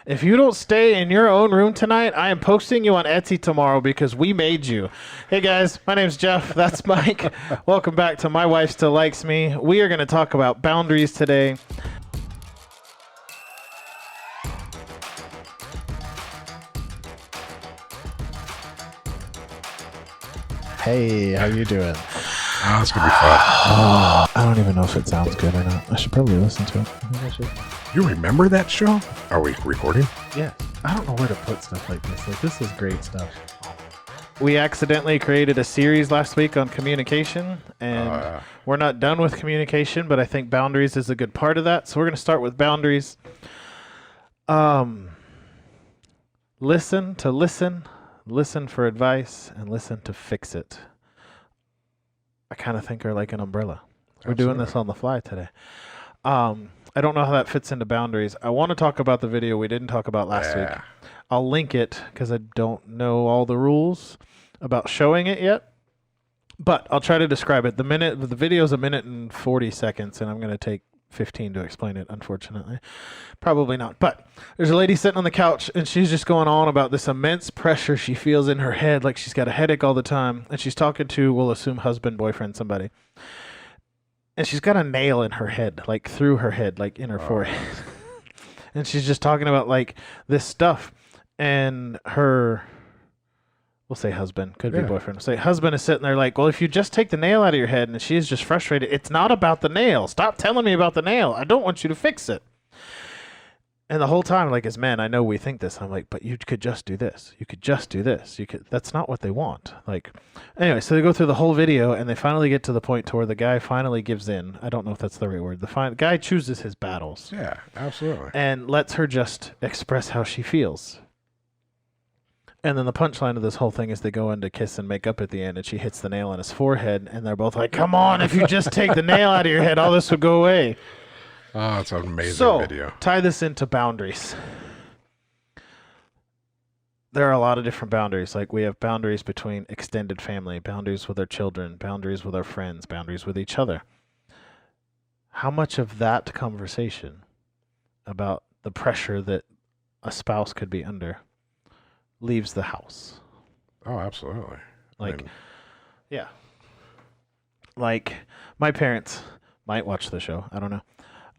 If you don't stay in your own room tonight, I am posting you on Etsy tomorrow because we made you. Hey guys, my name's Jeff. That's Mike. Welcome back to My Wife Still Likes Me. We are going to talk about boundaries today. Hey, how you doing? Oh, it's gonna be fun. I don't even know if it sounds good or not. I should probably listen to it. I think I should. You remember that show? Are we recording? Yeah. I don't know where to put stuff like this. Like, this is great stuff. We accidentally created a series last week on communication, and we're not done with communication, but I think boundaries is a good part of that. So we're going to start with boundaries. Listen to listen, listen for advice, and listen to fix it. I kind of think are like an umbrella. We're doing this on the fly today. I don't know how that fits into boundaries. I want to talk about the video we didn't talk about last week. I'll link it because I don't know all the rules about showing it yet. But I'll try to describe it. The video is 1 minute and 40 seconds, and I'm going to take 15 to explain it, unfortunately. Probably not. But there's a lady sitting on the couch, and she's just going on about this immense pressure she feels in her head, like she's got a headache all the time. And she's talking to, we'll assume, husband, boyfriend, somebody. And she's got a nail in her head, like through her head, like in her forehead. And she's just talking about like this stuff. And her, we'll say husband, could be boyfriend. We'll say husband is sitting there like, well, if you just take the nail out of your head, and she is just frustrated. It's not about the nail. Stop telling me about the nail. I don't want you to fix it. And the whole time, like, as men, I know we think this. I'm like, but you could just do this. You could just do this. You could. That's not what they want. Like, anyway, so they go through the whole video, and they finally get to the point to where the guy finally gives in. I don't know if that's the right word. The guy chooses his battles. Yeah, absolutely. And lets her just express how she feels. And then the punchline of this whole thing is they go in to kiss and make up at the end, and she hits the nail on his forehead, and they're both like, come on, if you just take the nail out of your head, all this would go away. Oh, it's an amazing video. Tie this into boundaries. There are a lot of different boundaries. Like, we have boundaries between extended family, boundaries with our children, boundaries with our friends, boundaries with each other. How much of that conversation about the pressure that a spouse could be under leaves the house? Oh, absolutely. Like, yeah. Like, my parents might watch the show. I don't know.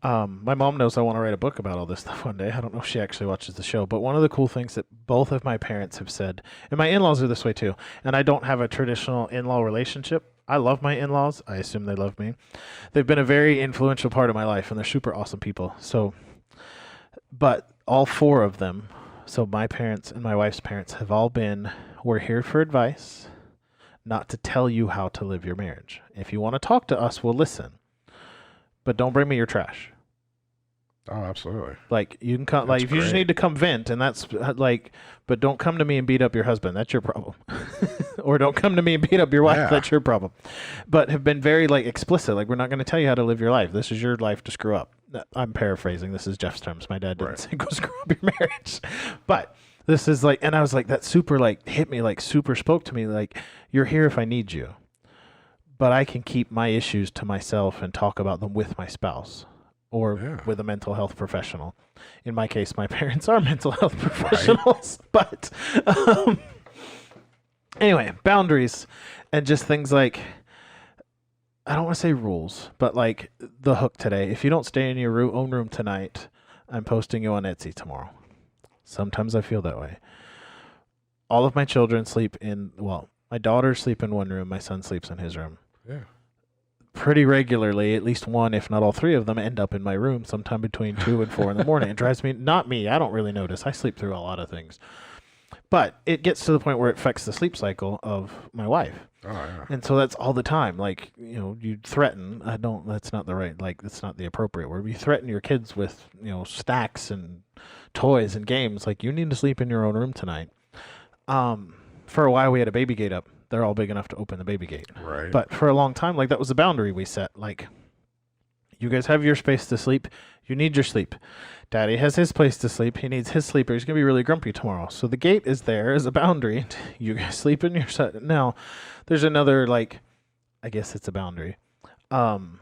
My mom knows I want to write a book about all this stuff one day. I don't know if she actually watches the show, but one of the cool things that both of my parents have said, and my in-laws are this way too, and I don't have a traditional in-law relationship. I love my in-laws. I assume they love me. They've been a very influential part of my life, and they're super awesome people. So, but all four of them, so my parents and my wife's parents, have all been, we're here for advice, not to tell you how to live your marriage. If you want to talk to us, we'll listen. But don't bring me your trash. Oh, absolutely. Like, you can come, like, if you just need to come vent, and that's like, but don't come to me and beat up your husband. That's your problem. Or don't come to me and beat up your wife. Yeah. That's your problem. But have been very, like, explicit. Like, we're not going to tell you how to live your life. This is your life to screw up. I'm paraphrasing. This is Jeff's terms. My dad didn't say go screw up your marriage. But this is like, and I was like, that super, like, hit me, like, super spoke to me. Like, you're here if I need you. But I can keep my issues to myself and talk about them with my spouse or with a mental health professional. In my case, my parents are mental health professionals. Right. But anyway, boundaries and just things like, I don't want to say rules, but like the hook today. If you don't stay in your own room tonight, I'm posting you on Etsy tomorrow. Sometimes I feel that way. All of my children sleep in, well, my daughters sleep in one room. My son sleeps in his room. Yeah. Pretty regularly, at least one, if not all three of them, end up in my room sometime between 2 and 4 in the morning. It drives me, not me, I don't really notice. I sleep through a lot of things. But it gets to the point where it affects the sleep cycle of my wife. Oh, yeah. And so that's all the time. Like, you know, you threaten, that's not the right, like, that's not the appropriate word. You threaten your kids with, you know, snacks and toys and games. Like, you need to sleep in your own room tonight. For a while, we had a baby gate up. They're all big enough to open the baby gate. Right. But for a long time, like, that was the boundary we set. Like, you guys have your space to sleep. You need your sleep. Daddy has his place to sleep. He needs his sleep or he's going to be really grumpy tomorrow. So the gate is there as a boundary. You guys sleep in your set. Now, there's another, like, I guess it's a boundary. And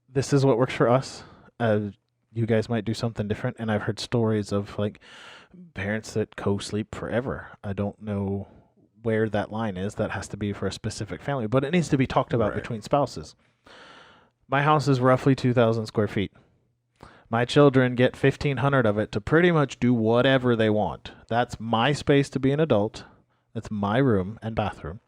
this is what works for us. you guys might do something different. And I've heard stories of like parents that co-sleep forever. I don't know where that line is. That has to be for a specific family, but it needs to be talked about between spouses. My house is roughly 2,000 square feet. My children get 1,500 of it to pretty much do whatever they want. That's my space to be an adult. That's my room and bathroom.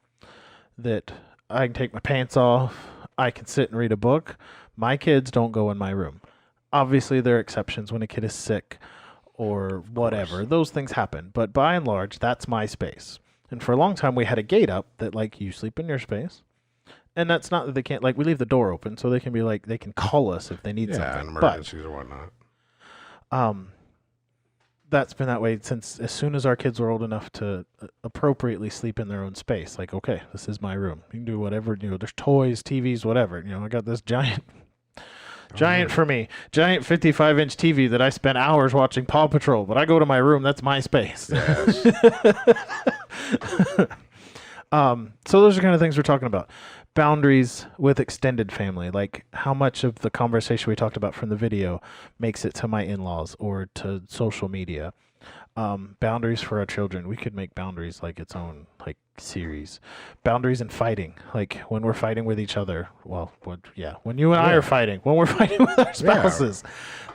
That I can take my pants off. I can sit and read a book. My kids don't go in my room. Obviously, there are exceptions when a kid is sick or whatever. Those things happen. But by and large, that's my space. And for a long time, we had a gate up that, like, you sleep in your space. And that's not that they can't, like, we leave the door open so they can be like, they can call us if they need something. Yeah, emergencies or whatnot. That's been that way since as soon as our kids were old enough to appropriately sleep in their own space. Like, okay, this is my room. You can do whatever, there's toys, TVs, whatever. I got this giant for me, giant 55-inch TV that I spent hours watching Paw Patrol, but I go to my room. That's my space. Yes. So those are kind of things we're talking about. Boundaries with extended family, like how much of the conversation we talked about from the video makes it to my in-laws or to social media. Boundaries for our children. We could make boundaries like its own like series. Boundaries in fighting, like when we're fighting with each other. Well, when you and I are fighting, when we're fighting with our spouses,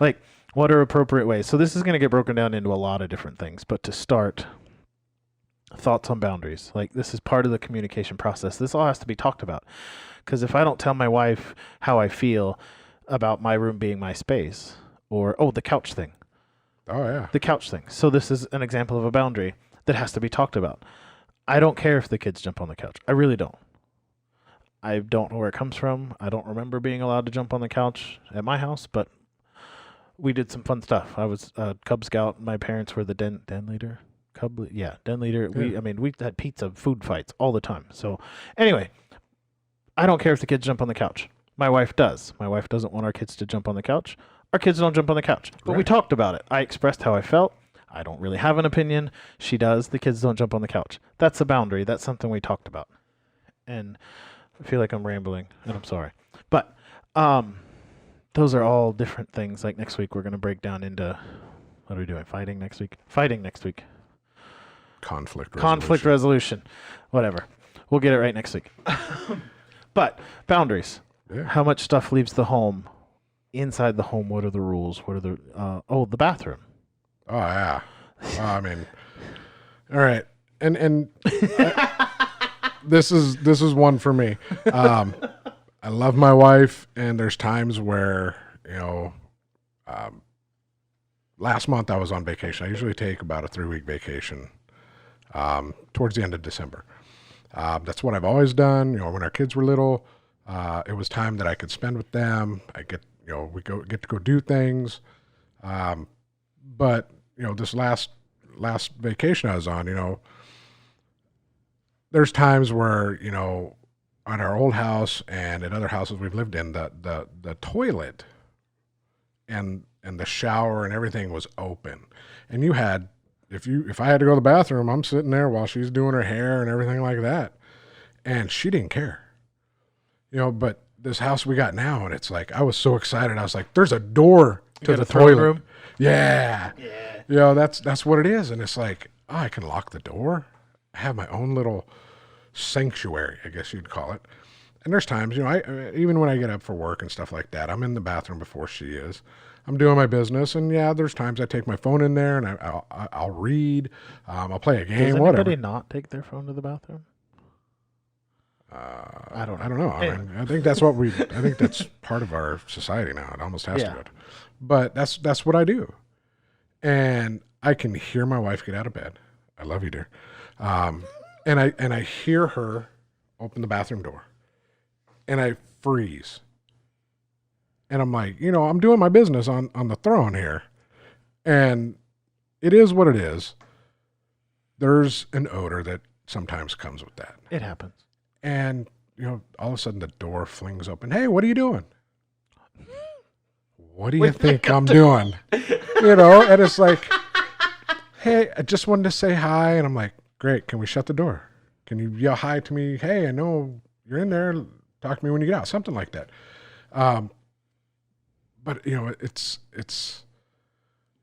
like what are appropriate ways. So this is going to get broken down into a lot of different things. But to start, thoughts on boundaries. Like this is part of the communication process. This all has to be talked about. Because if I don't tell my wife how I feel about my room being my space, or the couch thing. Oh yeah. The couch thing. So this is an example of a boundary that has to be talked about. I don't care if the kids jump on the couch. I really don't. I don't know where it comes from. I don't remember being allowed to jump on the couch at my house, but we did some fun stuff. I was a Cub Scout. My parents were the den leader. Den leader. Yeah. We had pizza food fights all the time. So anyway, I don't care if the kids jump on the couch. My wife does. My wife doesn't want our kids to jump on the couch. Our kids don't jump on the couch. But we talked about it. I expressed how I felt. I don't really have an opinion. She does. The kids don't jump on the couch. That's a boundary. That's something we talked about. And I feel like I'm rambling, and I'm sorry. But those are all different things. Like next week, we're going to break down into, what are we doing? Fighting next week? Fighting next week. Conflict resolution. Whatever. We'll get it right next week. But boundaries. Yeah. How much stuff leaves the home? Inside the home, what are the rules? What are the the bathroom? Oh yeah. I mean, all right, and this is one for me. I love my wife, and there's times where last month I was on vacation. I usually take about a 3-week vacation towards the end of December. That's what I've always done. When our kids were little, it was time that I could spend with them. We get to go do things. But this last vacation I was on, there's times where, on our old house and at other houses we've lived in, the toilet and the shower and everything was open. And you had, if I had to go to the bathroom, I'm sitting there while she's doing her hair and everything like that. And she didn't care. But this house we got now, and it's like, I was so excited. I was like, there's a door to the toilet room. Yeah. That's what it is. And it's like, I can lock the door. I have my own little sanctuary, I guess you'd call it. And there's times, I even when I get up for work and stuff like that, I'm in the bathroom before she is. I'm doing my business, and there's times I take my phone in there and I'll read. I'll play a game. Does whatever. anybody not take their phone to the bathroom? I don't know. I mean, I think that's part of our society now. It almost has to be. But that's what I do. And I can hear my wife get out of bed. I love you, dear. And I hear her open the bathroom door. And I freeze. And I'm like, I'm doing my business on the throne here. And it is what it is. There's an odor that sometimes comes with that. It happens. And, all of a sudden the door flings open. Hey, what are you doing? What do you think I'm doing? And it's like, hey, I just wanted to say hi. And I'm like, great. Can we shut the door? Can you yell hi to me? Hey, I know you're in there. Talk to me when you get out. Something like that. But but it's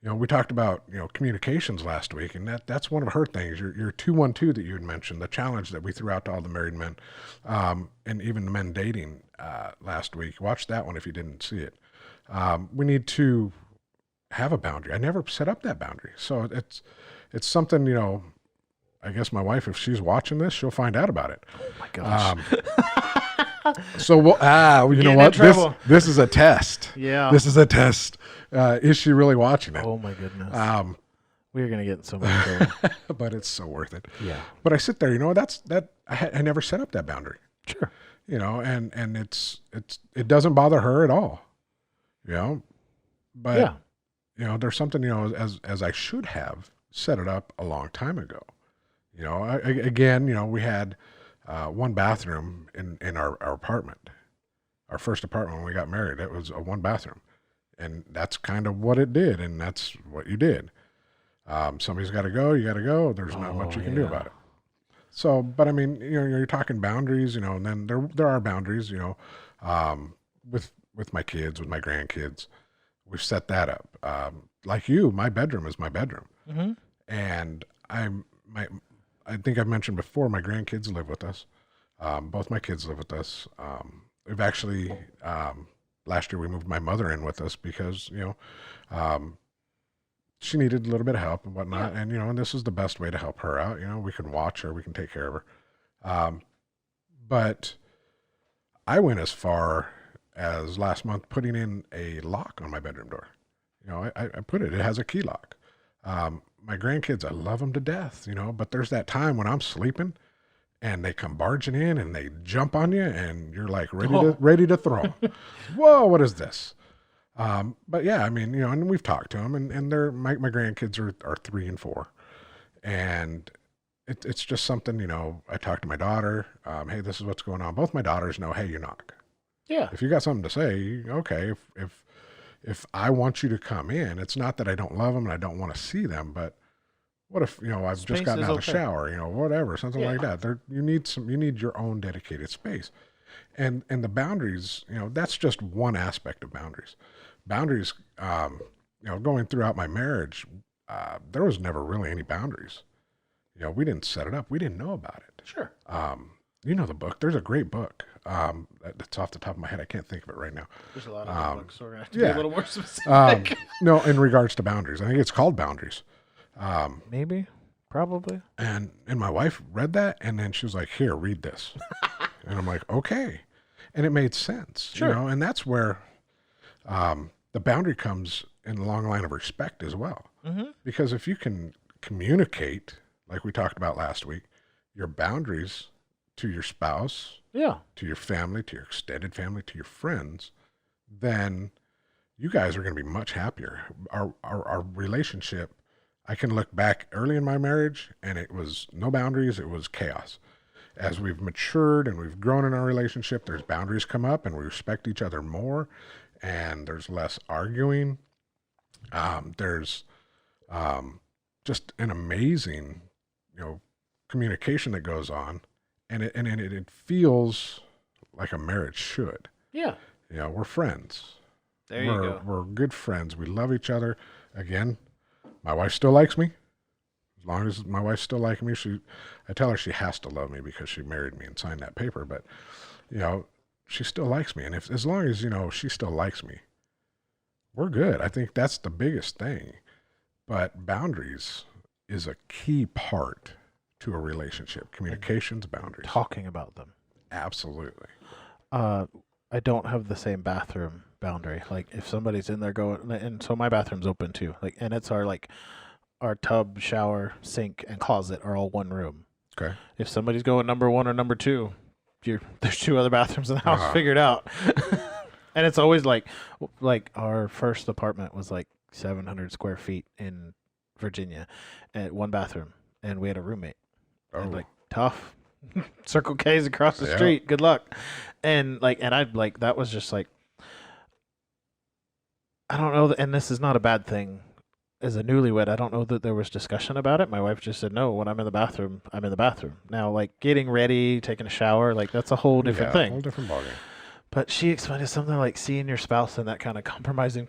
we talked about communications last week, and that's one of her things. Your 212 that you had mentioned, the challenge that we threw out to all the married men, and even the men dating last week. Watch that one if you didn't see it. We need to have a boundary. I never set up that boundary, so it's something. I guess my wife, if she's watching this, she'll find out about it. Oh my gosh. So you know what? This is a test. Yeah. This is a test. Is she really watching it? Oh my goodness. We're gonna get in so much trouble. But it's so worth it. Yeah. But I sit there, I never set up that boundary. Sure. And it doesn't bother her at all. But yeah. there's something, as I should have set it up a long time ago. Again, we had one bathroom in our apartment. Our first apartment when we got married, it was a one bathroom. And that's kind of what it did, and that's what you did. Somebody's got to go, you got to go. There's not much you can do about it. So, but I mean, you're talking boundaries, and then there are boundaries, with my kids, with my grandkids. We've set that up. Like you, my bedroom is my bedroom. Mm-hmm. And I think I've mentioned before, my grandkids live with us. Both my kids live with us. We've actually, last year we moved my mother in with us because, she needed a little bit of help and whatnot. Yeah. And this is the best way to help her out. We can watch her, we can take care of her. But I went as far as last month putting in a lock on my bedroom door. I put it has a key lock. My grandkids, I love them to death, but there's that time when I'm sleeping and they come barging in and they jump on you and you're like ready to throw. Whoa, what is this? But yeah, I mean, and we've talked to them and my grandkids are 3 and 4, and it's just something, I talked to my daughter. Hey, this is what's going on. Both my daughters know, hey, you knock. Yeah. If you got something to say, okay. If I want you to come in, it's not that I don't love them and I don't want to see them, but what if, I've Space just gotten out of the okay. shower, whatever, something like that. You need your own dedicated space. And the boundaries, that's just one aspect of boundaries. Boundaries, going throughout my marriage, there was never really any boundaries. We didn't set it up. We didn't know about it. Sure. The book. There's a great book. That's off the top of my head. I can't think of it right now. There's a lot of good books, so we're going to have to be a little more specific. No, in regards to boundaries. I think it's called Boundaries. Maybe. Probably. And my wife read that, and then she was like, here, read this. And I'm like, okay. And it made sense. Sure. And that's where the boundary comes in the long line of respect as well. Mm-hmm. Because if you can communicate, like we talked about last week, your boundaries to your spouse, to your family, to your extended family, to your friends, then you guys are going to be much happier. Our relationship, I can look back early in my marriage and it was no boundaries. It was chaos. As we've matured and we've grown in our relationship, there's boundaries come up and we respect each other more, and there's less arguing. There's just an amazing, communication that goes on, and it feels like a marriage should. Yeah. We're friends. There you go. We're good friends. We love each other. Again, my wife still likes me. As long as my wife's still liking me, I tell her she has to love me because she married me and signed that paper. But, she still likes me. And as long as, she still likes me, we're good. I think that's the biggest thing. But boundaries is a key part to a relationship. Communications, boundaries. Talking about them. Absolutely. I don't have the same bathroom boundary. Like if somebody's in there going, and so my bathroom's open too. Like, and it's our tub, shower, sink, and closet are all one room. Okay. If somebody's going number 1 or number 2, there's 2 other bathrooms in the house figured out. And it's always like our first apartment was like 700 square feet in Virginia, and 1 bathroom, and we had a roommate. Oh. And tough. Circle K's across the street. Good luck. And that was just like, I don't know. And this is not a bad thing. As a newlywed, I don't know that there was discussion about it. My wife just said, no, when I'm in the bathroom, I'm in the bathroom. Now, getting ready, taking a shower, that's a whole different thing. A whole different ballgame. But she explained something like seeing your spouse in that kind of compromising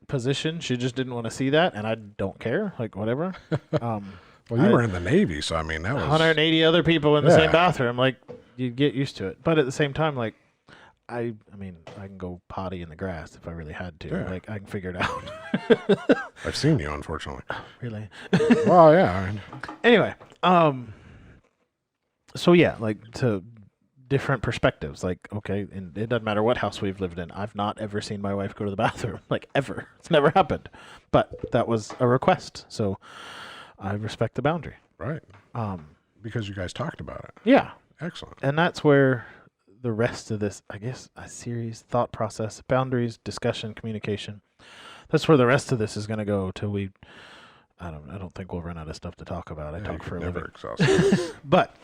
position. She just didn't want to see that, and I don't care. Like, whatever. Well, you were in the Navy, so I mean, that was 180 other people in the same bathroom. Like, you'd get used to it. But at the same time, like, I mean, I can go potty in the grass if I really had to. Yeah. Like, I can figure it out. I've seen you, unfortunately. Really? Well, yeah. I mean, anyway, so yeah, like, to different perspectives. Like, okay, and it doesn't matter what house we've lived in. I've not ever seen my wife go to the bathroom, like, ever. It's never happened. But that was a request, so I respect the boundary. right. Because you guys talked about it. Yeah. Excellent. And that's where the rest of this, I guess, a series, thought process, boundaries, discussion, communication. That's where the rest of this is going to go till we. I don't think we'll run out of stuff to talk about. I talk for a living. But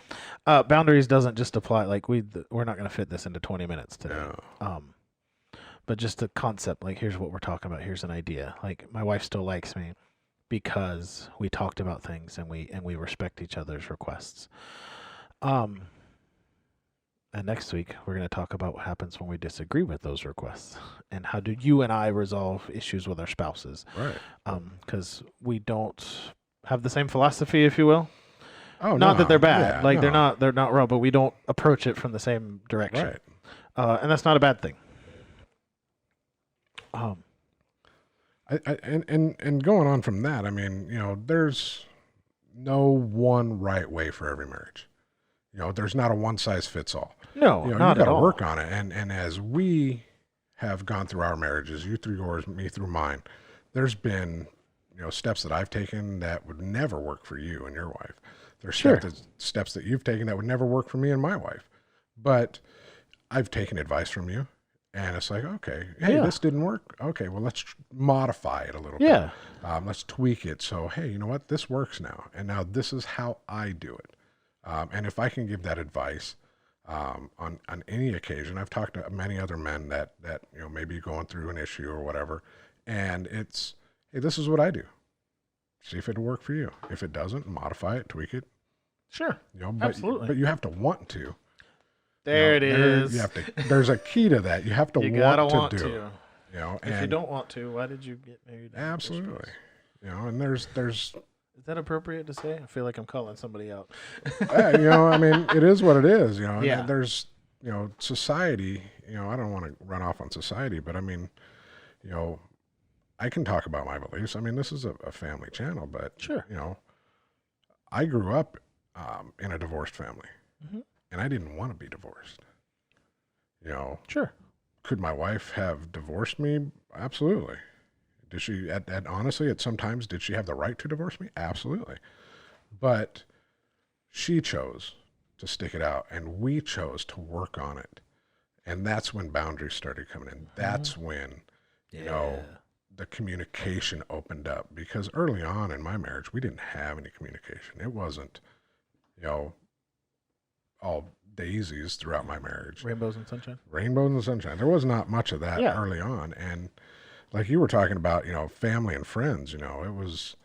boundaries doesn't just apply. Like, we're not going to fit this into 20 minutes today. No. But just a concept. Like, here's what we're talking about. Here's an idea. Like, my wife still likes me because we talked about things and we respect each other's requests. And next week, we're going to talk about what happens when we disagree with those requests and how do you and I resolve issues with our spouses. Right. Because we don't have the same philosophy, if you will. Oh, not that they're bad. Yeah, like, they're not wrong, but we don't approach it from the same direction. Right. And that's not a bad thing. And going on from that, I mean, there's no one right way for every marriage. There's not a one size fits all. No, not you at got to all. work on it. And as we have gone through our marriages, you through yours, me through mine, there's been, steps that I've taken that would never work for you and your wife. There's steps that you've taken that would never work for me and my wife. But I've taken advice from you. And it's like, okay, hey, this didn't work. Okay, well, let's modify it a little bit. Let's tweak it. So, hey, you know what? This works now. And now this is how I do it. And if I can give that advice on any occasion, I've talked to many other men that may be going through an issue or whatever, and it's, hey, this is what I do. See if it'll work for you. If it doesn't, modify it, tweak it. Sure. Absolutely. But you have to want to. It is. You have to. There's a key to that. You have to want to do. If you don't want to, why did you get married? Absolutely. And there's. Is that appropriate to say? I feel like I'm calling somebody out. I mean, it is what it is. Yeah. And there's, society. I don't want to run off on society, but I mean, I can talk about my beliefs. I mean, this is a family channel, but sure. I grew up in a divorced family. Mm-hmm. And I didn't want to be divorced. Sure. Could my wife have divorced me? Absolutely. Did she, honestly, at some times, did she have the right to divorce me? Absolutely. But she chose to stick it out, and we chose to work on it. And that's when boundaries started coming in. That's when, the communication opened up. Because early on in my marriage, we didn't have any communication. It wasn't, all daisies throughout my marriage. Rainbows and sunshine? Rainbows and sunshine. There was not much of that early on. And like you were talking about, family and friends, it was,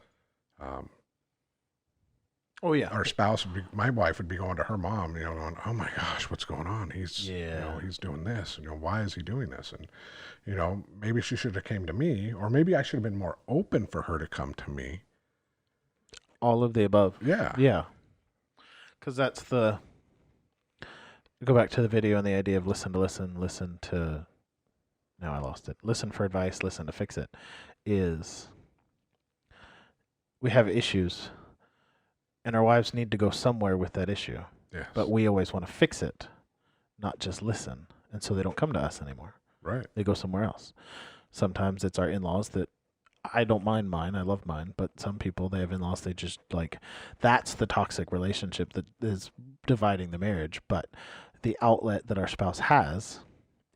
our spouse, my wife would be going to her mom, going, oh my gosh, what's going on? He's, he's doing this. Why is he doing this? And, maybe she should have came to me, or maybe I should have been more open for her to come to me. All of the above. Yeah. Yeah. Because that's go back to the video and the idea of listen to, now I lost it. Listen for advice, listen to fix it. Is we have issues and our wives need to go somewhere with that issue. Yes. But we always want to fix it, not just listen. And so they don't come to us anymore. Right. They go somewhere else. Sometimes it's our in-laws that I don't mind mine. I love mine. But some people, they have in-laws, they just that's the toxic relationship that is dividing the marriage. But the outlet that our spouse has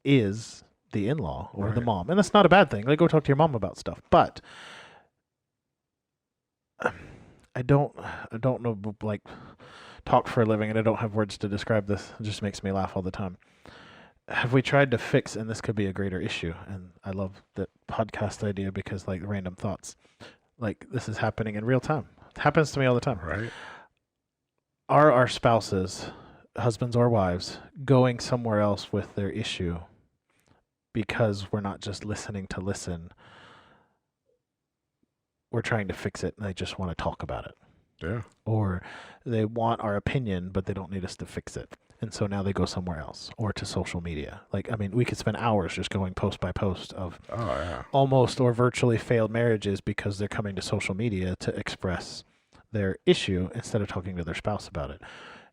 is the in-law or the mom. And that's not a bad thing. Go talk to your mom about stuff. But I don't know, talk for a living, and I don't have words to describe this. It just makes me laugh all the time. Have we tried to fix, and this could be a greater issue, and I love that podcast idea because random thoughts, this is happening in real time. It happens to me all the time. Right. Are our spouses, husbands or wives, going somewhere else with their issue because we're not just listening to listen. We're trying to fix it and they just want to talk about it. Yeah. Or they want our opinion, but they don't need us to fix it. And so now they go somewhere else or to social media. Like, I mean, we could spend hours just going post by post of almost or virtually failed marriages because they're coming to social media to express their issue instead of talking to their spouse about it.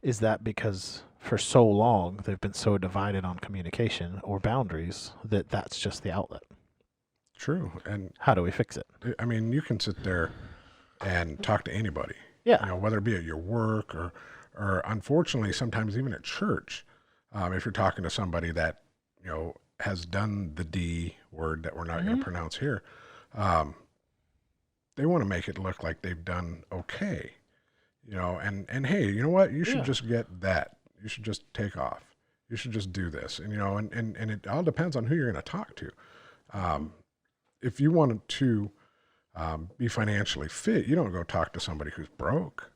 Is that because for so long they've been so divided on communication or boundaries that that's just the outlet? True. And how do we fix it? I mean, you can sit there and talk to anybody. Yeah. You know, whether it be at your work or unfortunately sometimes even at church, if you're talking to somebody that, you know, has done the D word that we're not going to pronounce here, they want to make it look like they've done okay, you know, and hey, you know what? You should just get that. You should just take off. You should just do this. And, you know, and it all depends on who you're going to talk to. If you want to be financially fit, you don't go talk to somebody who's broke.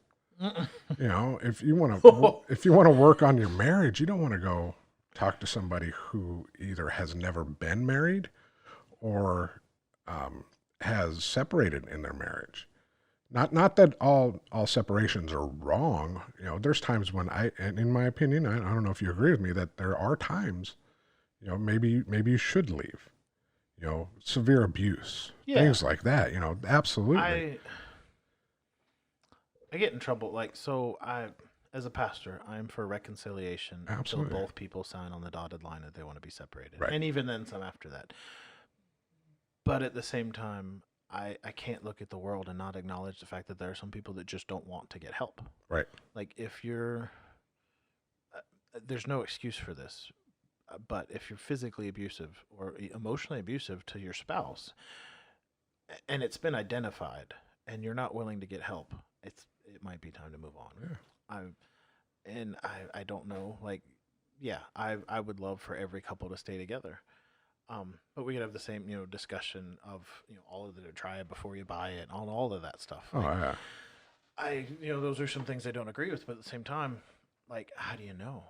You know, if you want to work on your marriage, you don't want to go talk to somebody who either has never been married or has separated in their marriage. Not that all separations are wrong. You know, there's times when and in my opinion, I don't know if you agree with me, that there are times, you know, maybe you should leave. You know, severe abuse, things like that. You know, absolutely. I get in trouble. Like, so as a pastor, I'm for reconciliation until both people sign on the dotted line that they want to be separated. Right. And even then some after that. But at the same time, I can't look at the world and not acknowledge the fact that there are some people that just don't want to get help. Right. Like, if you're, there's no excuse for this, but if you're physically abusive or emotionally abusive to your spouse, and it's been identified, and you're not willing to get help, it might be time to move on. Yeah. I don't know. Like, yeah, I would love for every couple to stay together. But we could have the same, you know, discussion of, you know, all of the try it before you buy it, on all of that stuff. Oh, like, yeah. You know, those are some things I don't agree with, but at the same time, like, how do you know?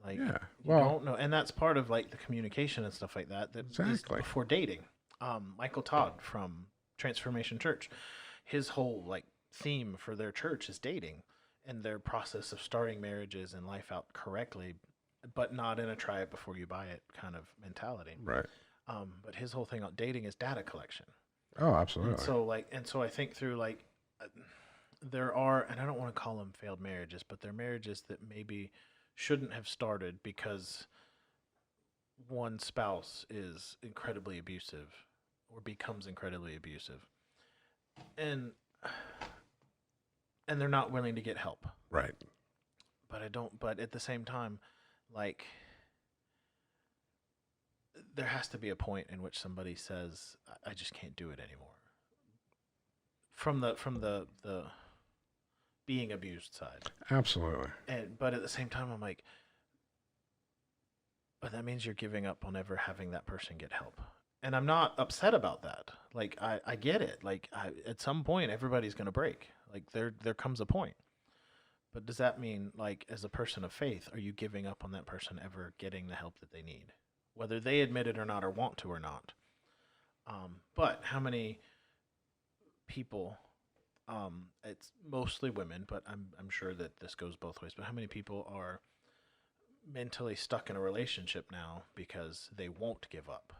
Like, you don't know. And that's part of, like, the communication and stuff like that. Is before dating. Michael Todd from Transformation Church, his whole, like, theme for their church is dating and their process of starting marriages and life out correctly, but not in a try it before you buy it kind of mentality. Right. But his whole thing on dating is data collection. Oh, absolutely. And so I think through, like, there are, and I don't want to call them failed marriages, but they're marriages that maybe shouldn't have started because one spouse is incredibly abusive or becomes incredibly abusive. And they're not willing to get help. Right. But at the same time, like, there has to be a point in which somebody says, I just can't do it anymore. From the being abused side. Absolutely. But at the same time, I'm like, but that means you're giving up on ever having that person get help. And I'm not upset about that. Like, I get it. Like, at some point, everybody's going to break. Like, there comes a point. But does that mean, like, as a person of faith, are you giving up on that person ever getting the help that they need? Whether they admit it or not, or want to or not. But how many people, it's mostly women, but I'm sure that this goes both ways, but how many people are mentally stuck in a relationship now because they won't give up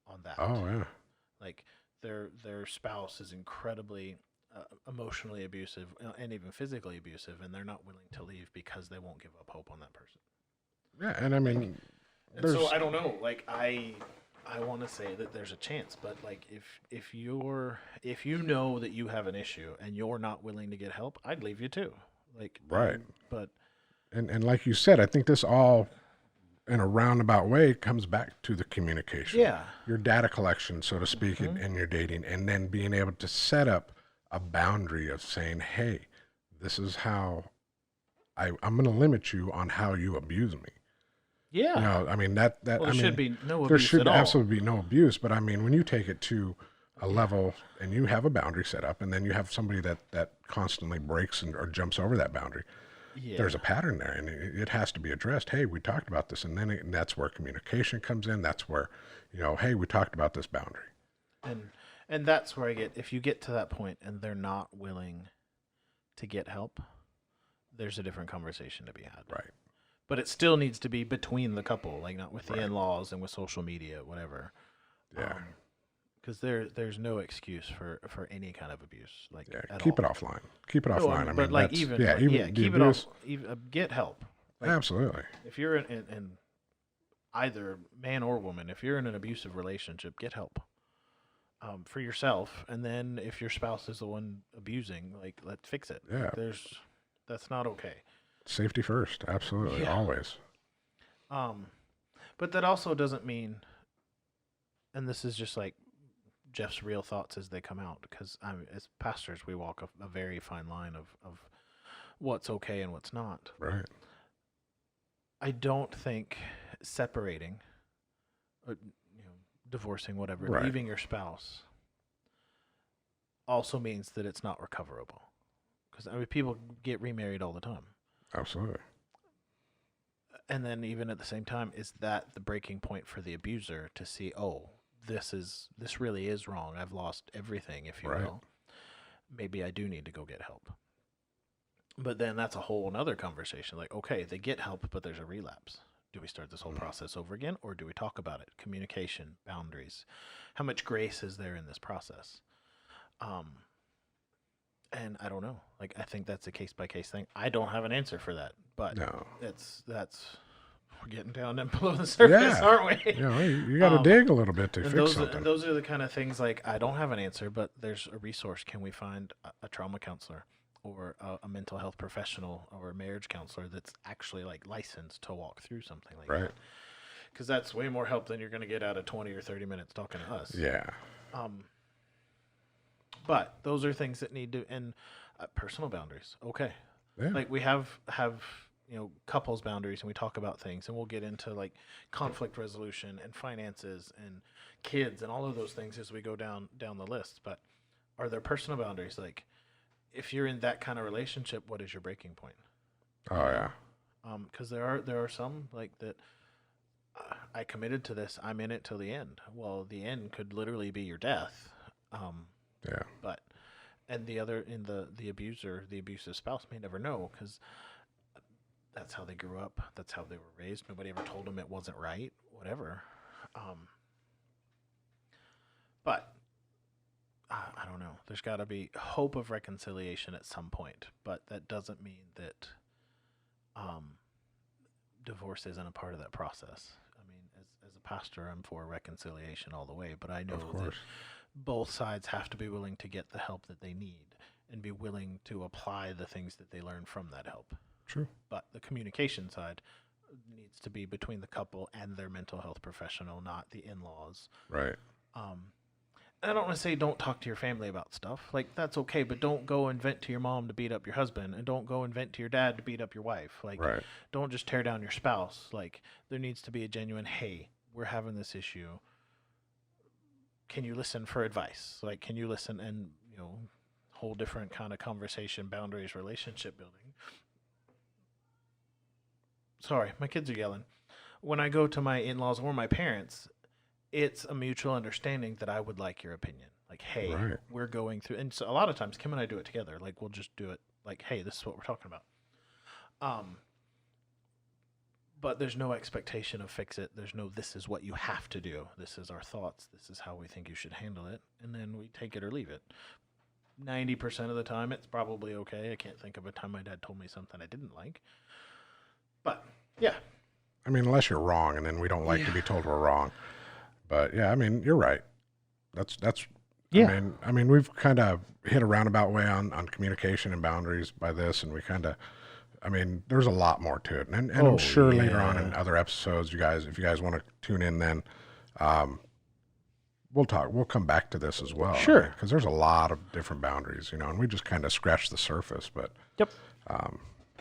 on that? Oh, yeah. Like, their spouse is incredibly emotionally abusive and even physically abusive, and they're not willing to leave because they won't give up hope on that person. Yeah, and I mean, and so I don't know. Like, I want to say that there's a chance, but, like, if you know that you have an issue and you're not willing to get help, I'd leave you too. Like, right. But and like you said, I think this all, in a roundabout way, comes back to the communication. Yeah. Your data collection, so to speak, in your dating, and then being able to set up a boundary of saying, hey, this is how I'm going to limit you on how you abuse me. Yeah. You know, I mean, there should be no abuse. There should at all. absolutely be no abuse. But I mean, when you take it to a level and you have a boundary set up, and then you have somebody that constantly breaks or jumps over that boundary, there's a pattern there, and it has to be addressed. Hey, we talked about this, and then and that's where communication comes in. That's where, hey, we talked about this boundary. And that's where I get, if you get to that point and they're not willing to get help, there's a different conversation to be had. Right. But it still needs to be between the couple, like not with the in-laws and with social media, whatever. Yeah. Because there's no excuse for any kind of abuse. Like, keep it offline. Keep it offline. But like keep it off. Get help. Like, absolutely. If you're in either man or woman, if you're in an abusive relationship, get help. For yourself, and then if your spouse is the one abusing, like, let's fix it. Yeah. Like, that's not okay. Safety first, absolutely, always. But that also doesn't mean, and this is just like Jeff's real thoughts as they come out, because as pastors, we walk a very fine line of what's okay and what's not. Right. I don't think separating, or, divorcing, whatever, leaving your spouse also means that it's not recoverable. Because people get remarried all the time. Absolutely. And then even at the same time, is that the breaking point for the abuser to see, oh, this really is wrong. I've lost everything, if you will. Maybe I do need to go get help. But then that's a whole other conversation. Like, okay, they get help, but there's a relapse. Do we start this whole process over again, or do we talk about it? Communication, boundaries. How much grace is there in this process? And I don't know. Like, I think that's a case-by-case thing. I don't have an answer for that, but that's we're getting down and below the surface, aren't we? You got to dig a little bit to fix something. And those are the kind of things, like, I don't have an answer, but there's a resource. Can we find a trauma counselor? Or a mental health professional or a marriage counselor that's actually like licensed to walk through something like that. Because that's way more help than you're going to get out of 20 or 30 minutes talking to us. Yeah. But those are things that need to, and personal boundaries. Okay. Yeah. Like we have couples boundaries, and we talk about things, and we'll get into like conflict resolution and finances and kids and all of those things as we go down the list. But are there personal boundaries? Like, if you're in that kind of relationship, what is your breaking point? Oh yeah. Because there are some like that. I committed to this. I'm in it till the end. Well, the end could literally be your death. Yeah. But the abuser, the abusive spouse may never know, because that's how they grew up. That's how they were raised. Nobody ever told them it wasn't right. Whatever. But. I don't know. There's got to be hope of reconciliation at some point, but that doesn't mean that divorce isn't a part of that process. I mean, as a pastor, I'm for reconciliation all the way, but I know that both sides have to be willing to get the help that they need and be willing to apply the things that they learn from that help. True. But the communication side needs to be between the couple and their mental health professional, not the in-laws. Right. I don't want to say don't talk to your family about stuff. Like, that's okay, but don't go and vent to your mom to beat up your husband, and don't go and vent to your dad to beat up your wife. Like, don't just tear down your spouse. Like, there needs to be a genuine, hey, we're having this issue. Can you listen for advice? Like, can you listen and, whole different kind of conversation, boundaries, relationship building. Sorry, my kids are yelling. When I go to my in-laws or my parents, it's a mutual understanding that I would like your opinion. Like, hey, we're going through, and so a lot of times Kim and I do it together. Like, we'll just do it like, hey, this is what we're talking about. But there's no expectation of fix it. There's no, this is what you have to do. This is our thoughts. This is how we think you should handle it. And then we take it or leave it. 90% of the time, it's probably okay. I can't think of a time my dad told me something I didn't like. But, yeah. I mean, unless you're wrong, and then we don't like to be told we're wrong. But yeah, I mean, you're right. That's yeah. I mean, we've kind of hit a roundabout way on communication and boundaries by this, and we kind of, I mean, there's a lot more to it, and I'm sure later on in other episodes, if you guys want to tune in, then we'll come back to this as well. Sure, because there's a lot of different boundaries, and we just kind of scratched the surface. But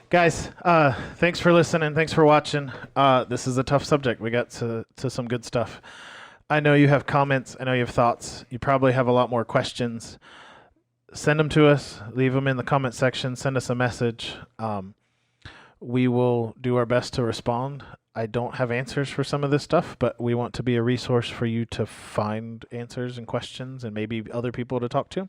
guys, thanks for listening. Thanks for watching. This is a tough subject. We got to some good stuff. I know you have comments. I know you have thoughts. You probably have a lot more questions. Send them to us. Leave them in the comment section. Send us a message. We will do our best to respond. I don't have answers for some of this stuff, but we want to be a resource for you to find answers and questions and maybe other people to talk to.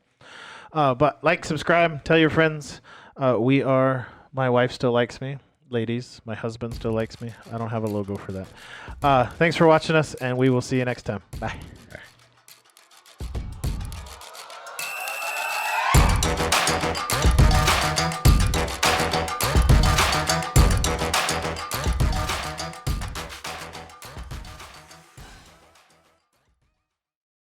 But like, subscribe, tell your friends. My wife still likes me. Ladies, my husband still likes me. I don't have a logo for that. Thanks for watching us, and we will see you next time. Bye.